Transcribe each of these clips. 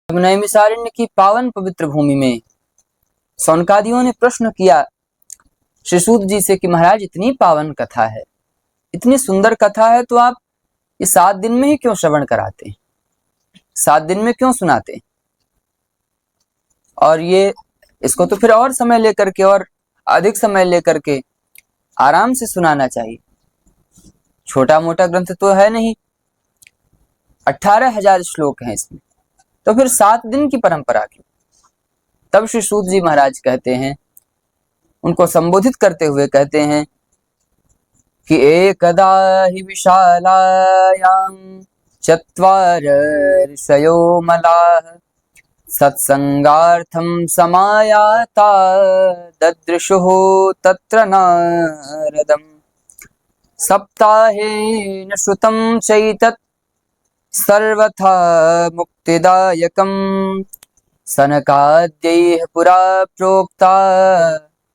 जब नैमिषारण्य की पावन पवित्र भूमि में शौनकादियों ने प्रश्न किया श्री सूत जी से कि महाराज इतनी पावन कथा है, इतनी सुंदर कथा है, तो आप ये 7 दिन में ही क्यों श्रवण कराते हैं, 7 दिन में क्यों सुनाते हैं? और ये इसको तो फिर और समय लेकर के और अधिक समय लेकर के आराम से सुनाना चाहिए। छोटा मोटा ग्रंथ तो है नहीं, 18,000 श्लोक हैं इसमें, तो फिर 7 दिन की परंपरा क्यों? तब श्री सूत जी महाराज कहते हैं, उनको संबोधित करते हुए कहते हैं कि एकदा हि विशालायां चत्वार ऋषयो मलाः सत्संगार्थं समायाता ददृशुः तत्र नारदम् सप्ताहेन श्रुतं चैतत् सर्वथा मुक्तिदायकम् सनकाद्यैः पुरा प्रोक्ता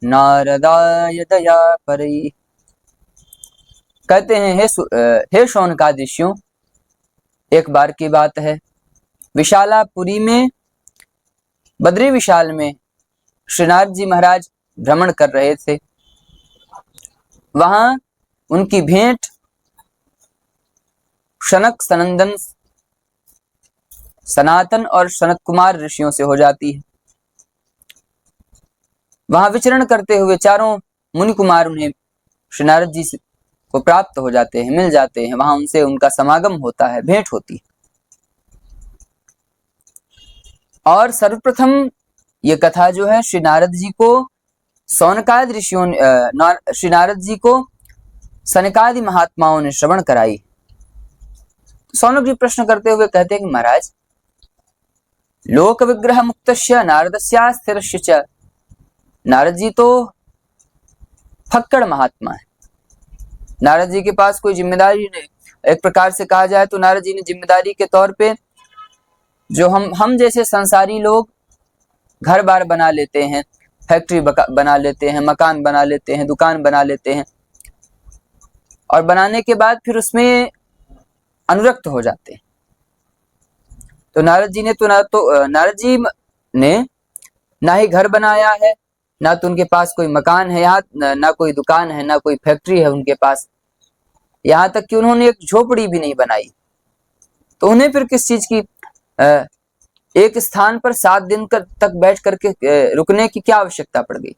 नारदाय दया परैः। कहते हैं हे शौनकादियों, एक बार की बात है, विशालापुरी में बद्री विशाल में श्री नारद जी महाराज भ्रमण कर रहे थे। वहां उनकी भेंट शनक सनंदन सनातन और सनत कुमार ऋषियों से हो जाती है। वहां विचरण करते हुए चारों मुनि कुमार उन्हें श्री नारद जी को प्राप्त हो जाते हैं, मिल जाते हैं, वहां उनसे उनका समागम होता है, भेंट होती है। और सर्वप्रथम ये कथा जो है श्री नारद जी को शौनकादि ऋषियों ने श्री नारद जी को सनकादि महात्माओं ने श्रवण कराई। शौनक जी प्रश्न करते हुए कहते हैं कि महाराज, लोक विग्रह मुक्तस्य नारदस्या स्थिरस्य च, नारद जी तो फक्कड़ महात्मा है, नारद जी के पास कोई जिम्मेदारी नहीं। एक प्रकार से कहा जाए तो नारद जी ने जिम्मेदारी के तौर पे जो हम जैसे संसारी लोग घर बार बना लेते हैं, फैक्ट्री बना लेते हैं, मकान बना लेते हैं, दुकान बना लेते हैं, और बनाने के बाद फिर उसमें अनुरक्त हो जाते हैं। तो नारद जी ने ना ही घर बनाया है, ना तो उनके पास कोई मकान है, यहाँ ना कोई दुकान है, ना कोई फैक्ट्री है उनके पास, यहाँ तक कि उन्होंने एक झोपड़ी भी नहीं बनाई। तो उन्हें फिर किस चीज की एक स्थान पर 7 दिन तक बैठ करके रुकने की क्या आवश्यकता पड़ गई?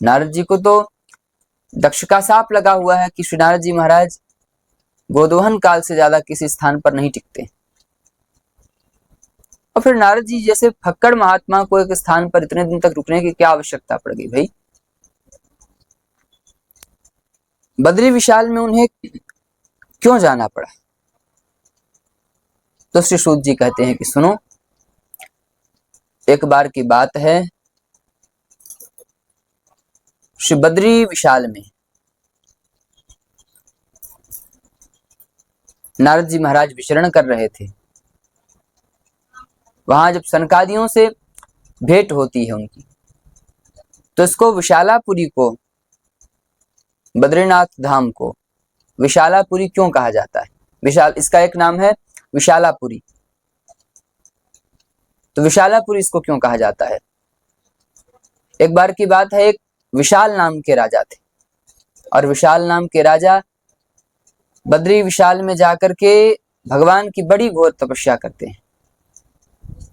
नारद जी को तो दक्ष का साप लगा हुआ है कि श्री नारद जी महाराज गोदोहन काल से ज्यादा किसी स्थान पर नहीं टिकते। और फिर नारद जी जैसे फक्कड़ महात्मा को एक स्थान पर इतने दिन तक रुकने की क्या आवश्यकता पड़ गई भाई? बद्री विशाल में उन्हें क्यों जाना पड़ा? तो श्री सूत जी कहते हैं कि सुनो, एक बार की बात है, श्री बद्री विशाल में नारद जी महाराज विचरण कर रहे थे। वहां जब सनकादियों से भेंट होती है उनकी, तो इसको विशालापुरी को, बद्रीनाथ धाम को विशालापुरी क्यों कहा जाता है? विशाल, इसका एक नाम है विशालापुरी। तो विशालापुरी इसको क्यों कहा जाता है? एक बार की बात है, एक विशाल नाम के राजा थे, और विशाल नाम के राजा बद्री विशाल में जाकर के भगवान की बड़ी घोर तपस्या करते हैं।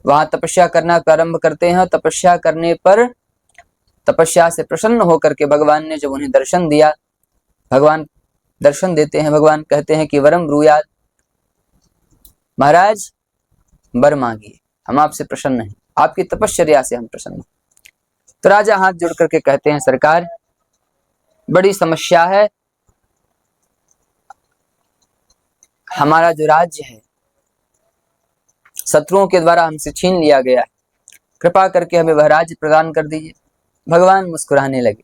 वहां तपस्या करना प्रारंभ करते हैं, और तपस्या करने पर तपस्या से प्रसन्न होकर के भगवान ने जब उन्हें दर्शन दिया, भगवान दर्शन देते हैं, भगवान कहते हैं कि वरम ब्रूयात, महाराज वर मांगिए, हम आपसे प्रसन्न हैं, आपकी तपश्चर्या से हम प्रसन्न हैं। तो राजा हाथ जोड़ करके कहते हैं, सरकार बड़ी समस्या है, हमारा जो राज्य है शत्रुओं के द्वारा हमसे छीन लिया गया है, कृपा करके हमें वह राज्य प्रदान कर दीजिए। भगवान मुस्कुराने लगे,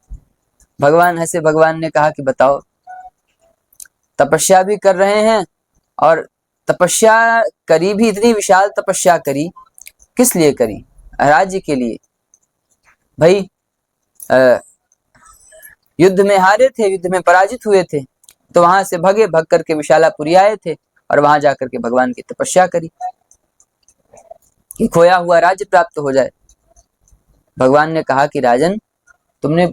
भगवान हंसे, भगवान ने कहा कि बताओ, तपस्या भी कर रहे हैं, और तपस्या करी भी, इतनी विशाल तपस्या करी, किस लिए करी? राज्य के लिए। भाई युद्ध में हारे थे, युद्ध में पराजित हुए थे, तो वहां से भग करके विशालापुरी आए थे, और वहां जाकर के भगवान की तपस्या करी। कि खोया हुआ राज्य प्राप्त हो जाए। भगवान ने कहा कि राजन, तुमने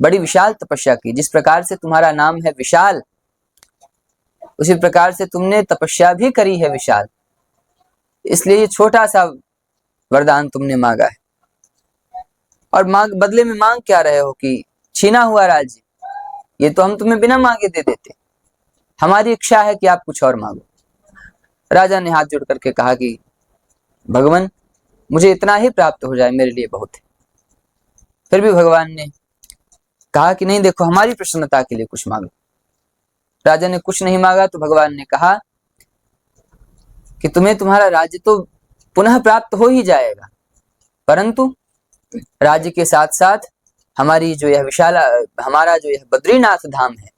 बड़ी विशाल तपस्या की, जिस प्रकार से तुम्हारा नाम है विशाल, उसी प्रकार से तुमने तपस्या भी करी है विशाल, इसलिए ये छोटा सा वरदान तुमने मांगा है। और बदले में मांग क्या रहे हो कि छीना हुआ राज्य, ये तो हम तुम्हें बिना मांगे दे देते, हमारी इच्छा है कि आप कुछ और मांगो। राजा ने हाथ जोड़ करके कहा कि भगवान, मुझे इतना ही प्राप्त हो जाए मेरे लिए बहुत है। फिर भी भगवान ने कहा कि नहीं, देखो, हमारी प्रसन्नता के लिए कुछ मांगो। राजा ने कुछ नहीं मांगा तो भगवान ने कहा कि तुम्हें तुम्हारा राज्य तो पुनः प्राप्त हो ही जाएगा, परंतु राज्य के साथ साथ हमारी जो यह हमारा जो यह बद्रीनाथ धाम है,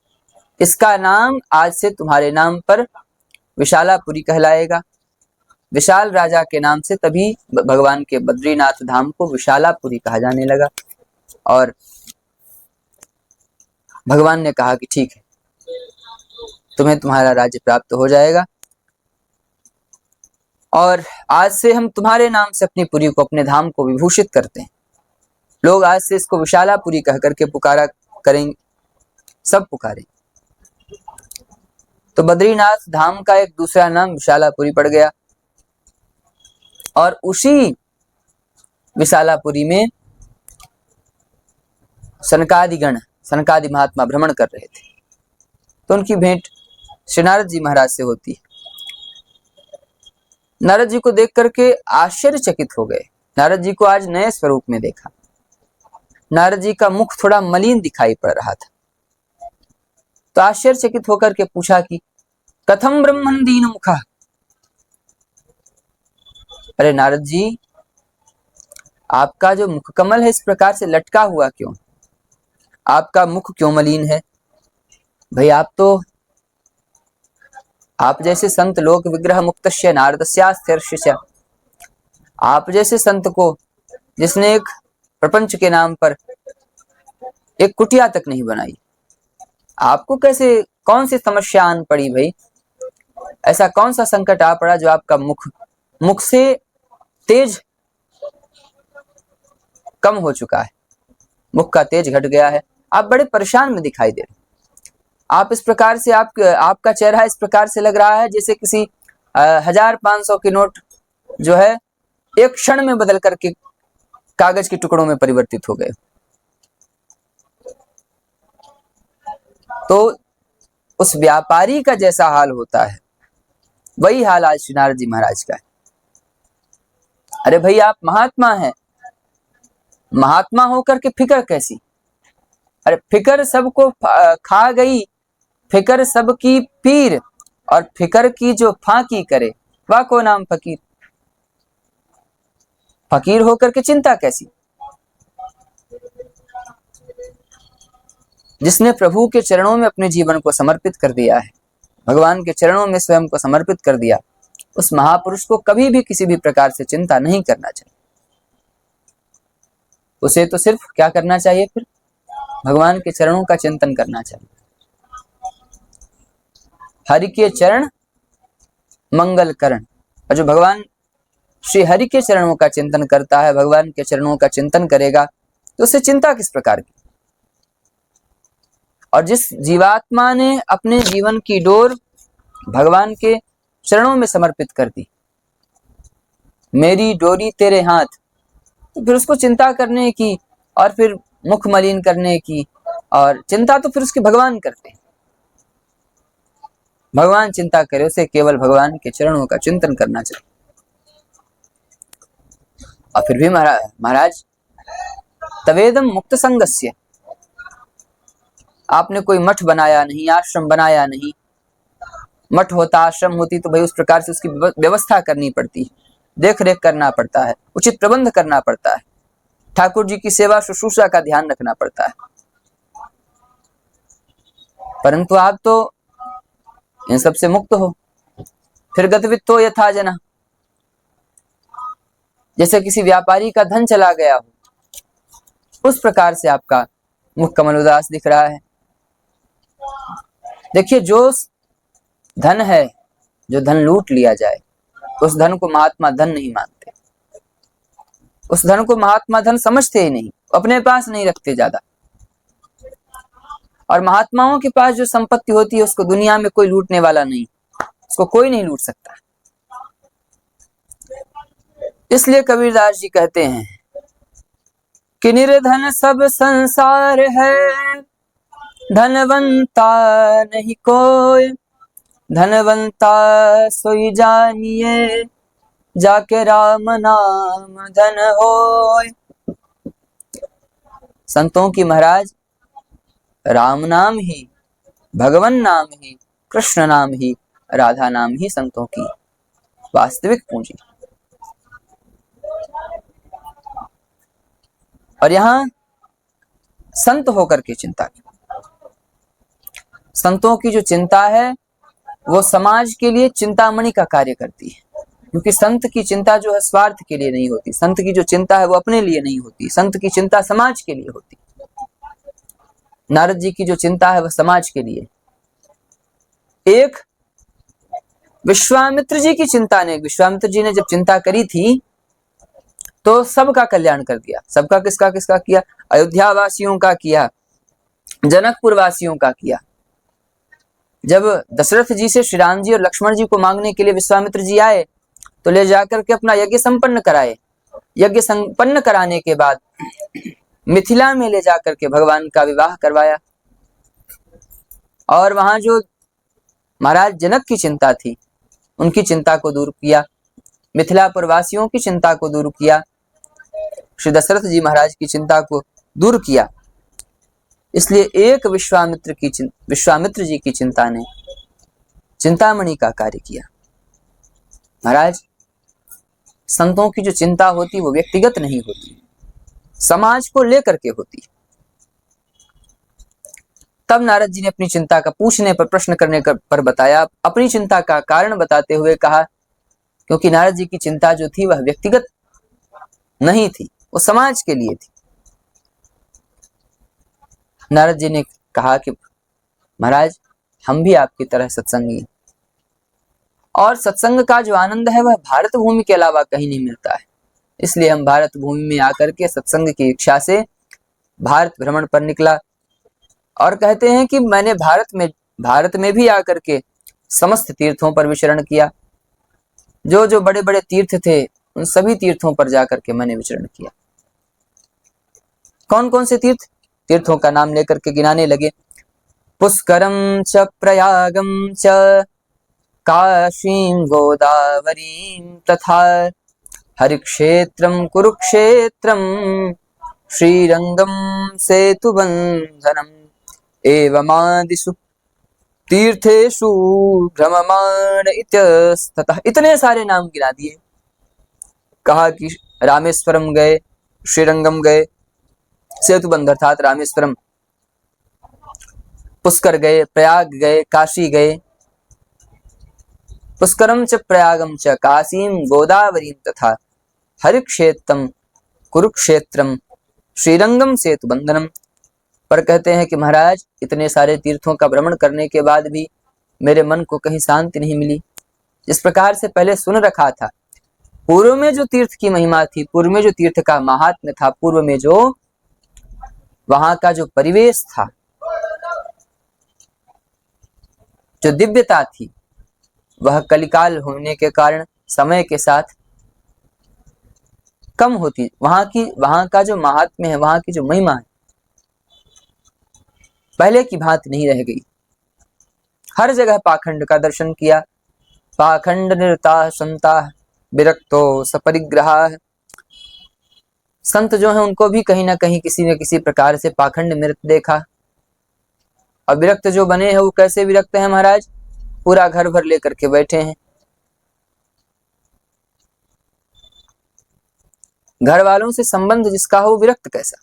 इसका नाम आज से तुम्हारे नाम पर विशालापुरी कहलाएगा। विशाल राजा के नाम से तभी भगवान के बद्रीनाथ धाम को विशालापुरी कहा जाने लगा। और भगवान ने कहा कि ठीक है, तुम्हें तुम्हारा राज्य प्राप्त हो जाएगा, और आज से हम तुम्हारे नाम से अपनी पुरी को, अपने धाम को विभूषित करते हैं। लोग आज से इसको विशालापुरी कह करके पुकारा करेंगे, सब पुकारें। तो बद्रीनाथ धाम का एक दूसरा नाम विशालापुरी पड़ गया। और उसी विशालापुरी में सनकादि महात्मा भ्रमण कर रहे थे, तो उनकी भेंट श्री नारद जी महाराज से होती है। नारद जी को देख करके आश्चर्यचकित हो गए। नारद जी को आज नए स्वरूप में देखा। नारद जी का मुख थोड़ा मलिन दिखाई पड़ रहा था, तो आश्चर्यचकित होकर के पूछा कि कथम ब्रह्मन दीन मुखा। अरे नारद जी, आपका जो मुख कमल है इस प्रकार से लटका हुआ क्यों? आपका मुख क्यों मलिन है? भाई, आप जैसे संत लोक विग्रह मुक्तस्य नारदस्यास्त्यर्षस्य, आप जैसे संत को जिसने एक प्रपंच के नाम पर एक कुटिया तक नहीं बनाई, आपको कैसे, कौन सी समस्या आन पड़ी भाई? ऐसा कौन सा संकट आ पड़ा जो आपका मुख से तेज कम हो चुका है, मुख का तेज घट गया है, आप बड़े परेशान में दिखाई दे रहे। आप इस प्रकार से आपका चेहरा इस प्रकार से लग रहा है जैसे किसी 1500 के नोट जो है एक क्षण में बदल करके कागज के टुकड़ों में परिवर्तित हो गए। तो उस व्यापारी का जैसा हाल होता है, वही हाल आज श्री नारद जी महाराज का है। अरे भाई, आप महात्मा हैं, महात्मा होकर के फिकर कैसी? अरे फिकर सबको खा गई, फिकर सबकी पीर, और फिकर की जो फाकी करे वह को नाम फकीर। फकीर होकर के चिंता कैसी? जिसने प्रभु के चरणों में अपने जीवन को समर्पित कर दिया है, भगवान के चरणों में स्वयं को समर्पित कर दिया, उस महापुरुष को कभी भी किसी भी प्रकार से चिंता नहीं करना चाहिए। उसे तो सिर्फ क्या करना चाहिए? फिर भगवान के चरणों का चिंतन करना चाहिए। हरि के चरण मंगल करण। और जो भगवान श्री हरि के चरणों का चिंतन करता है, भगवान के चरणों का चिंतन करेगा, तो उसे चिंता किस प्रकार की? और जिस जीवात्मा ने अपने जीवन की डोर भगवान के चरणों में समर्पित कर दी, मेरी डोरी तेरे हाथ, तो फिर उसको चिंता करने की और फिर मुख मलिन करने की, और चिंता तो फिर उसके भगवान करते हैं। भगवान चिंता करे, उसे केवल भगवान के चरणों का चिंतन करना चाहिए। और फिर भी महाराज तवेदम मुक्त संगस्य, आपने कोई मठ बनाया नहीं, आश्रम बनाया नहीं। मठ होता, आश्रम होती तो भाई उस प्रकार से उसकी व्यवस्था करनी पड़ती है, देख रेख करना पड़ता है, उचित प्रबंध करना पड़ता है, ठाकुर जी की सेवा शुश्रूषा का ध्यान रखना पड़ता है। परंतु आप तो इन सब से मुक्त हो। फिर गतवित्तो यथा जना, जैसे किसी व्यापारी का धन चला गया हो, उस प्रकार से आपका मुख कमल उदास दिख रहा है। देखिए, जो धन है, जो धन लूट लिया जाए, उस धन को महात्मा धन नहीं मानते, उस धन को महात्मा धन समझते ही नहीं, अपने पास नहीं रखते ज्यादा। और महात्माओं के पास जो संपत्ति होती है उसको दुनिया में कोई लूटने वाला नहीं, उसको कोई नहीं लूट सकता। इसलिए कबीरदास जी कहते हैं कि निर्धन सब संसार है, धनवंता नहीं कोई, धनवंता सोई जानिए, जाके राम नाम धन होय। संतों की महाराज राम नाम ही, भगवान नाम ही, कृष्ण नाम ही, राधा नाम ही संतों की वास्तविक पूंजी। और यहाँ संत होकर के चिंता की, संतों की जो चिंता है वो समाज के लिए चिंतामणि का कार्य करती है, क्योंकि संत की चिंता जो है स्वार्थ के लिए नहीं होती, संत की जो चिंता है वो अपने लिए नहीं होती, संत की चिंता समाज के लिए होती। नारद जी की जो चिंता है वह समाज के लिए। एक विश्वामित्र जी की चिंता ने, विश्वामित्र जी ने जब चिंता करी थी तो सबका कल्याण कर दिया। सबका किसका किसका किया? अयोध्या वासियों का किया, जनकपुर वासियों का किया। जब दशरथ जी से श्री राम जी और लक्ष्मण जी को मांगने के लिए विश्वामित्र जी आए तो ले जाकर के अपना यज्ञ संपन्न कराए। यज्ञ संपन्न कराने के बाद मिथिला में ले जाकर के भगवान का विवाह करवाया। और वहां जो महाराज जनक की चिंता थी उनकी चिंता को दूर किया, मिथिलापुर वासियों की चिंता को दूर किया, श्री दशरथ जी महाराज की चिंता को दूर किया। इसलिए एक विश्वामित्र जी की चिंता ने चिंतामणि का कार्य किया। महाराज संतों की जो चिंता होती वो व्यक्तिगत नहीं होती, समाज को लेकर के होती। तब नारद जी ने अपनी चिंता का पूछने पर, प्रश्न करने पर बताया, अपनी चिंता का कारण बताते हुए कहा, क्योंकि नारद जी की चिंता जो थी वह व्यक्तिगत नहीं थी, वो समाज के लिए थी। नारद जी ने कहा कि महाराज हम भी आपकी तरह सत्संगी हैं, और सत्संग का जो आनंद है वह भारत भूमि के अलावा कहीं नहीं मिलता है। इसलिए हम भारत भूमि में आकर के सत्संग की इच्छा से भारत भ्रमण पर निकला। और कहते हैं कि मैंने भारत में भी आकर के समस्त तीर्थों पर विचरण किया। जो जो बड़े बड़े तीर्थ थे उन सभी तीर्थों पर जाकर के मैंने विचरण किया। कौन कौन से तीर्थों का नाम लेकर के गिनाने लगे। पुष्करम च प्रयागम च काशीं गोदावरीं तथा हरिक्षेत्रम कुरुक्षेत्रम श्रीरंगम सेतुबंधनम एवमादिषु तीर्थेषु भ्रममाण इत्यस्ततः। इतने सारे नाम गिना दिए। कहा कि रामेश्वरम गए, श्रीरंगम गए, सेतुबंध अर्थात रामेश्वरम, पुष्कर गए, प्रयाग गए, काशी गए। पुष्करम च प्रयागम च काशीं गोदावरीं तथा हरिक्षेत्रम कुरुक्षेत्रम श्रीरंगम सेतुबंधनम। पर कहते हैं कि महाराज इतने सारे तीर्थों का भ्रमण करने के बाद भी मेरे मन को कहीं शांति नहीं मिली। जिस प्रकार से पहले सुन रखा था, पूर्व में जो तीर्थ की महिमा थी, पूर्व में जो तीर्थ का महात्म्य था, पूर्व में जो वहां का जो परिवेश था, जो दिव्यता थी, वह कलिकाल होने के कारण समय के साथ कम होती। वहां का जो महात्म्य है, वहां की जो महिमा है, पहले की भांति नहीं रह गई। हर जगह पाखंड का दर्शन किया। पाखंड निरता संता विरक्तो सपरिग्रहा। संत जो है उनको भी कहीं ना कहीं किसी न किसी प्रकार से पाखंड निरत देखा। और विरक्त जो बने हैं वो कैसे विरक्त हैं महाराज? पूरा घर भर लेकर के बैठे हैं। घर वालों से संबंध जिसका हो, विरक्त कैसा?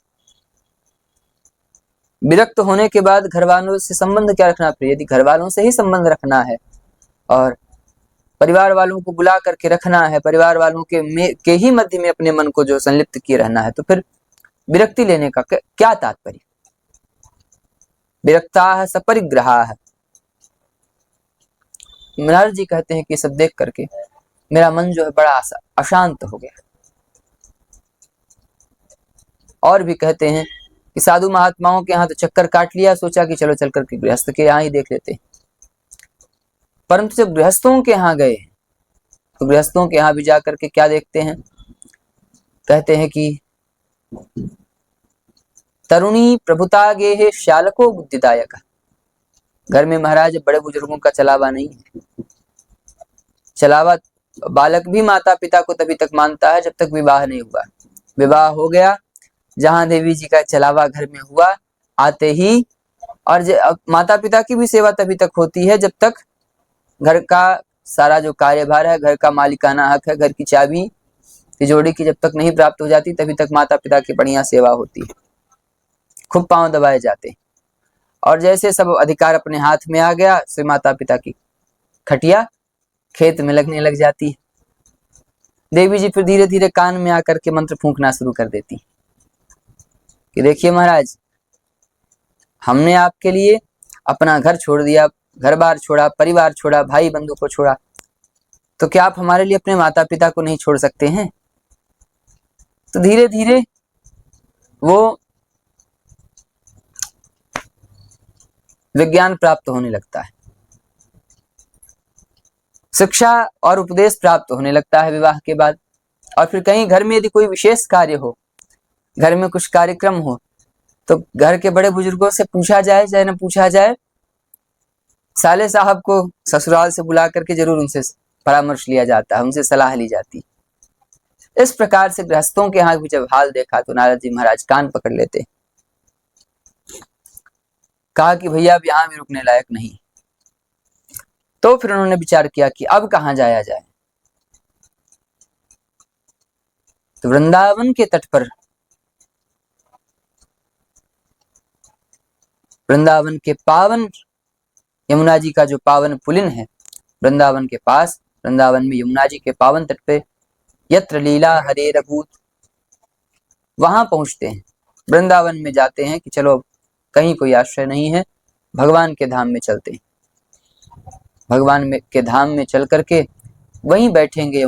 विरक्त होने के बाद घर वालों से संबंध क्या रखना? फिर यदि घर वालों से ही संबंध रखना है और परिवार वालों को बुला करके रखना है, परिवार वालों के ही मध्य में अपने मन को जो संलिप्त किए रहना है, तो फिर विरक्ति लेने का क्या तात्पर्य? विरक्ता सपरिग्रहा है। नारद जी कहते हैं कि सब देख करके मेरा मन जो है बड़ा अशांत हो गया। और भी कहते हैं कि साधु महात्माओं के यहाँ तो चक्कर काट लिया, सोचा कि चलो चल करके गृहस्थ के यहाँ ही देख लेते हैं। परंतु जब गृहस्थों के यहाँ गए तो गृहस्थों के यहाँ भी जाकर के क्या देखते हैं, कहते हैं कि तरुणी प्रभुता गेहे श्यालको बुद्धिदायक। घर में महाराज बड़े बुजुर्गों का चलावा नहीं है। चलावा बालक भी माता पिता को तभी तक मानता है जब तक विवाह नहीं हुआ। विवाह हो गया, जहां देवी जी का चलावा घर में हुआ, आते ही और माता पिता की भी सेवा तभी तक होती है जब तक घर का सारा जो कार्यभार है, घर का मालिकाना हक है, घर की चाबी तिजोरी की जब तक नहीं प्राप्त हो जाती तभी तक माता पिता की बढ़िया सेवा होती है, खूब पांव दबाए जाते। और जैसे सब अधिकार अपने हाथ में आ गया, फिर माता पिता की खटिया खेत में लगने लग जाती है। देवी जी फिर धीरे धीरे कान में आकर के मंत्र फूंकना शुरू कर देती कि देखिए महाराज, हमने आपके लिए अपना घर छोड़ दिया, घर बार छोड़ा, परिवार छोड़ा, भाई बंधु को छोड़ा, तो क्या आप हमारे लिए अपने माता पिता को नहीं छोड़ सकते हैं? तो धीरे धीरे वो विज्ञान प्राप्त होने लगता है, शिक्षा और उपदेश प्राप्त होने लगता है विवाह के बाद। और फिर कहीं घर में यदि कोई विशेष कार्य हो, घर में कुछ कार्यक्रम हो, तो घर के बड़े बुजुर्गों से पूछा जाए चाहे न पूछा जाए, साले साहब को ससुराल से बुला करके जरूर उनसे परामर्श लिया जाता है, उनसे सलाह ली जाती। इस प्रकार से गृहस्थों के यहाँ भी जब हाल देखा तो नारद जी महाराज कान पकड़ लेते, कहा कि भैया अब यहाँ भी रुकने लायक नहीं। तो फिर उन्होंने विचार किया कि अब कहाँ जाया जाए। तो वृंदावन के तट पर, वृंदावन के पावन यमुना जी का जो पावन पुलिन है, वृंदावन के पास, वृंदावन में यमुना जी के पावन तट पे यत्र लीला हरे रघुत, वहां पहुंचते हैं। वृंदावन में जाते हैं कि चलो कहीं कोई आश्रय नहीं है, भगवान के धाम में चलते हैं। भगवान के धाम में चल करके वहीं बैठेंगे।